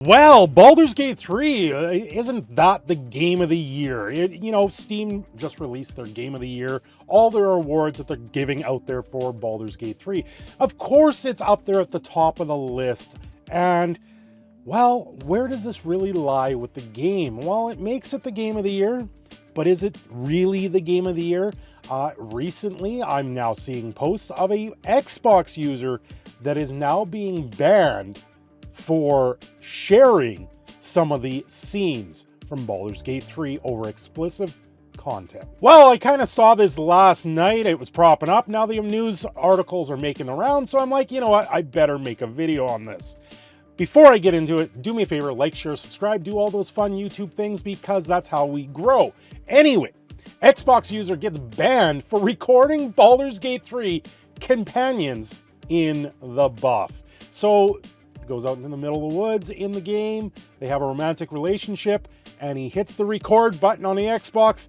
Well, Baldur's Gate 3, isn't that the game of the year? Steam just released their game of the year, all their awards that they're giving out there for Baldur's Gate 3. Of course, it's up there at the top of the list. And, well, where does this really lie with the game? Well, it makes it the game of the year, but is it really the game of the year? Recently, I'm now seeing posts of a Xbox user that is now being banned for sharing some of the scenes from Baldur's Gate 3 over explicit content. Well, I kind of saw this last night. It was propping up. Now the news articles are making the rounds, so I'm like, you know what? I better make a video on this. Before I get into it, do me a favor, like, share, subscribe, do all those fun YouTube things because that's how we grow. Anyway, Xbox user gets banned for recording Baldur's Gate 3 companions in the buff. So goes out in the middle of the woods in the game, they have a romantic relationship, and he hits the record button on the Xbox,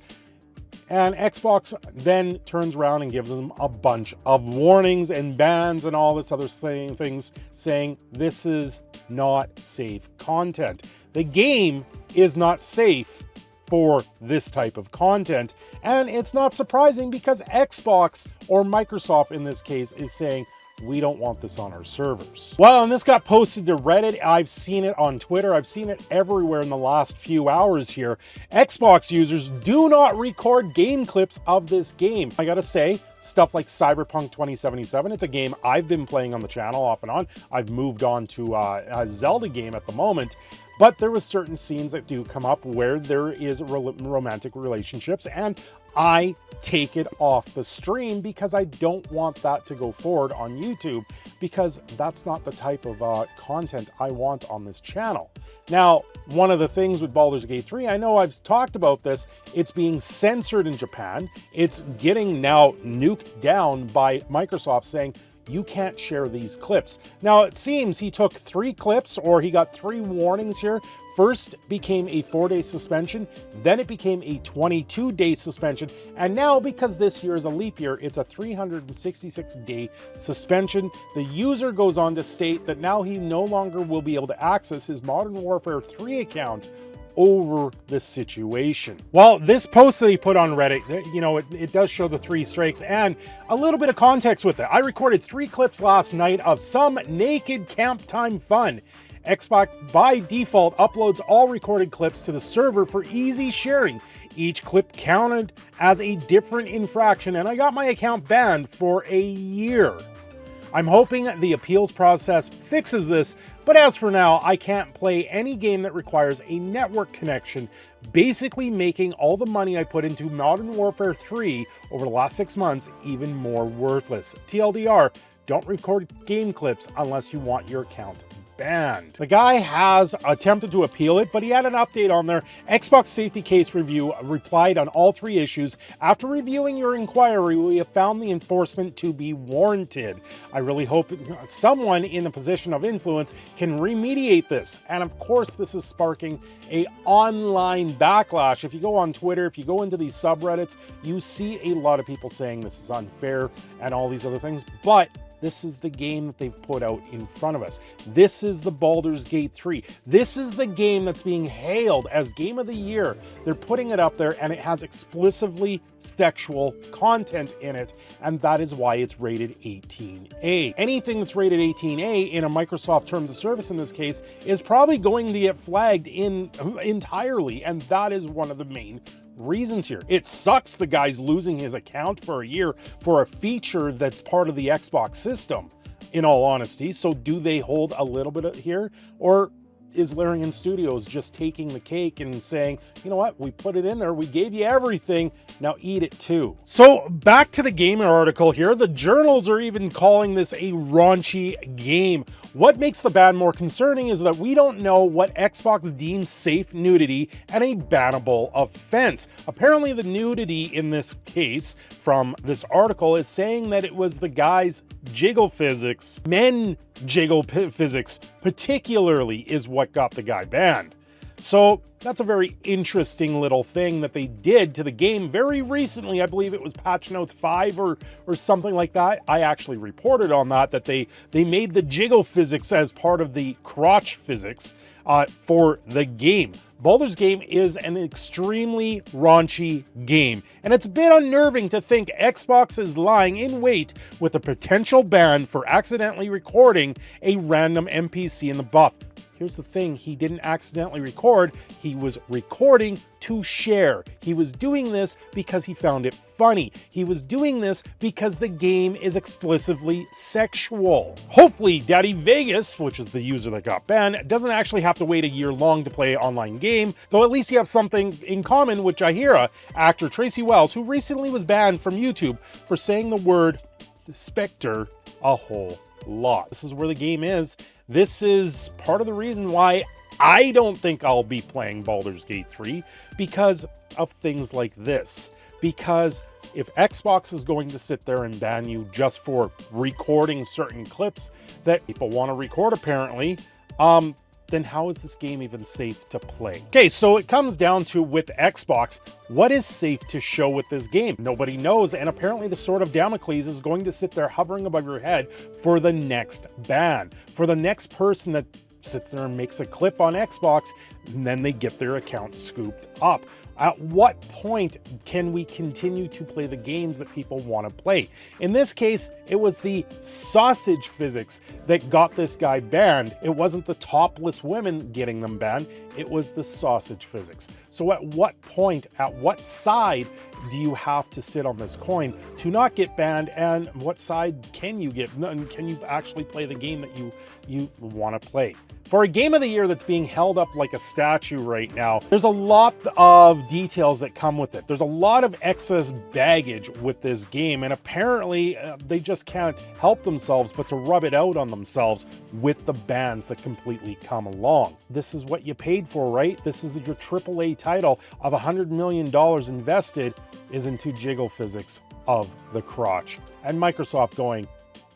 and Xbox then turns around and gives him a bunch of warnings and bans and all this other things saying this is not safe content. The game is not safe for this type of content, and it's not surprising because Xbox, or Microsoft in this case, is saying we don't want this on our servers. Well, and this got posted to Reddit. I've seen it on Twitter. I've seen it everywhere in the last few hours here. Xbox users do not record game clips of this game. I gotta say, stuff like Cyberpunk 2077, it's a game I've been playing on the channel off and on. I've moved on to a Zelda game at the moment. But there was certain scenes that do come up where there is romantic relationships, and I take it off the stream because I don't want that to go forward on YouTube, because that's not the type of content I want on this channel. Now, one of the things with Baldur's Gate 3, I know I've talked about this, it's being censored in Japan. It's getting now nuked down by Microsoft saying, you can't share these clips. Now, it seems he took 3 clips, or he got 3 warnings here. First became a 4-day suspension, then it became a 22-day suspension, and now, because this year is a leap year, it's a 366-day suspension. The user goes on to state that now he no longer will be able to access his Modern Warfare 3 account over this situation. Well, this post that he put on Reddit, it does show the 3 strikes and a little bit of context with it. I recorded 3 clips last night of some naked camp time fun. Xbox by default uploads all recorded clips to the server for easy sharing. Each clip counted as a different infraction, and I got my account banned for a year. I'm hoping the appeals process fixes this, but as for now, I can't play any game that requires a network connection, basically making all the money I put into Modern Warfare 3 over the last 6 months even more worthless. TLDR, don't record game clips unless you want your account banned. The guy has attempted to appeal it, but he had an update on there. Xbox Safety Case Review replied on all 3 issues. After reviewing your inquiry, we have found the enforcement to be warranted. I really hope someone in a position of influence can remediate this. And of course, this is sparking a online backlash. If you go on Twitter, if you go into these subreddits, you see a lot of people saying this is unfair and all these other things, but this is the game that they've put out in front of us. This is the Baldur's Gate 3. This is the game that's being hailed as Game of the Year. They're putting it up there, and it has explicitly sexual content in it, and that is why it's rated 18A. Anything that's rated 18A in a Microsoft Terms of Service in this case is probably going to get flagged entirely, and that is one of the main reasons here. It sucks the guy's losing his account for a year for a feature that's part of the Xbox system, in all honesty. So do they hold a little bit here, or is Larian Studios just taking the cake and saying, you know what, we put it in there, we gave you everything, now eat it too. So back to the Gamer article here, the journals are even calling this a raunchy game. What makes the ban more concerning is that we don't know what Xbox deems safe nudity and a bannable offense. Apparently the nudity in this case from this article is saying that it was the guy's jiggle physics, men jiggle physics particularly, is what got the guy banned. So that's a very interesting little thing that they did to the game very recently. I believe it was patch notes 5 or something like that. I actually reported on that they made the jiggle physics as part of the crotch physics. for the game. Baldur's Gate is an extremely raunchy game, and it's a bit unnerving to think Xbox is lying in wait with a potential ban for accidentally recording a random NPC in the buff. Here's the thing, he didn't accidentally record, he was recording to share. He was doing this because he found it funny. He was doing this because the game is explicitly sexual. Hopefully, Daddy Vegas, which is the user that got banned, doesn't actually have to wait a year long to play an online game, though at least you have something in common with Jaheira, actor Tracy Wells, who recently was banned from YouTube for saying the word Spectre a whole lot. This is where the game is. This is part of the reason why I don't think I'll be playing Baldur's Gate 3, because of things like this. Because if Xbox is going to sit there and ban you just for recording certain clips that people want to record apparently, then how is this game even safe to play? Okay, so it comes down to, with Xbox, what is safe to show with this game? Nobody knows, and apparently the Sword of Damocles is going to sit there hovering above your head for the next ban. For the next person that sits there and makes a clip on Xbox, and then they get their account scooped up. At what point can we continue to play the games that people want to play? In this case, it was the sausage physics that got this guy banned. It wasn't the topless women getting them banned, it was the sausage physics. So at what point, at what side do you have to sit on this coin to not get banned, and what side can you get? Can you actually play the game that you want to play? For a game of the year that's being held up like a statue right now, there's a lot of details that come with it. There's a lot of excess baggage with this game, and apparently they just can't help themselves but to rub it out on themselves with the bans that completely come along. This is what you paid for, right? This is your AAA title of $100 million invested is into jiggle physics of the crotch. And Microsoft going,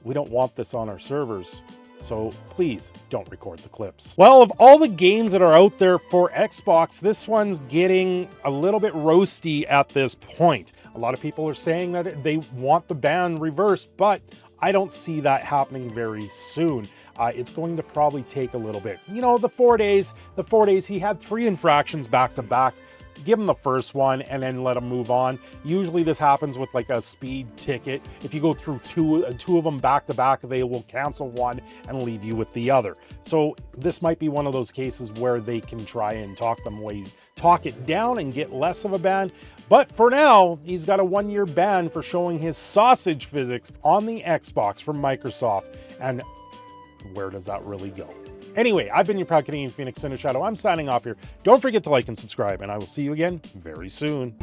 we don't want this on our servers, so please don't record the clips. Well, of all the games that are out there for Xbox, this one's getting a little bit roasty at this point. A lot of people are saying that they want the ban reversed, but I don't see that happening very soon. It's going to probably take a little bit. You know, the 4 days, he had 3 infractions back to back. Give them the first one and then let them move on. Usually this happens with like a speed ticket. If you go through two of them back to back, they will cancel one and leave you with the other. So this might be one of those cases where they can try and talk it down and get less of a ban. But for now, he's got a 1-year ban for showing his sausage physics on the Xbox from Microsoft. And where does that really go? Anyway, I've been your proud Canadian Phoenix Cinder Shadow. I'm signing off here. Don't forget to like and subscribe, and I will see you again very soon.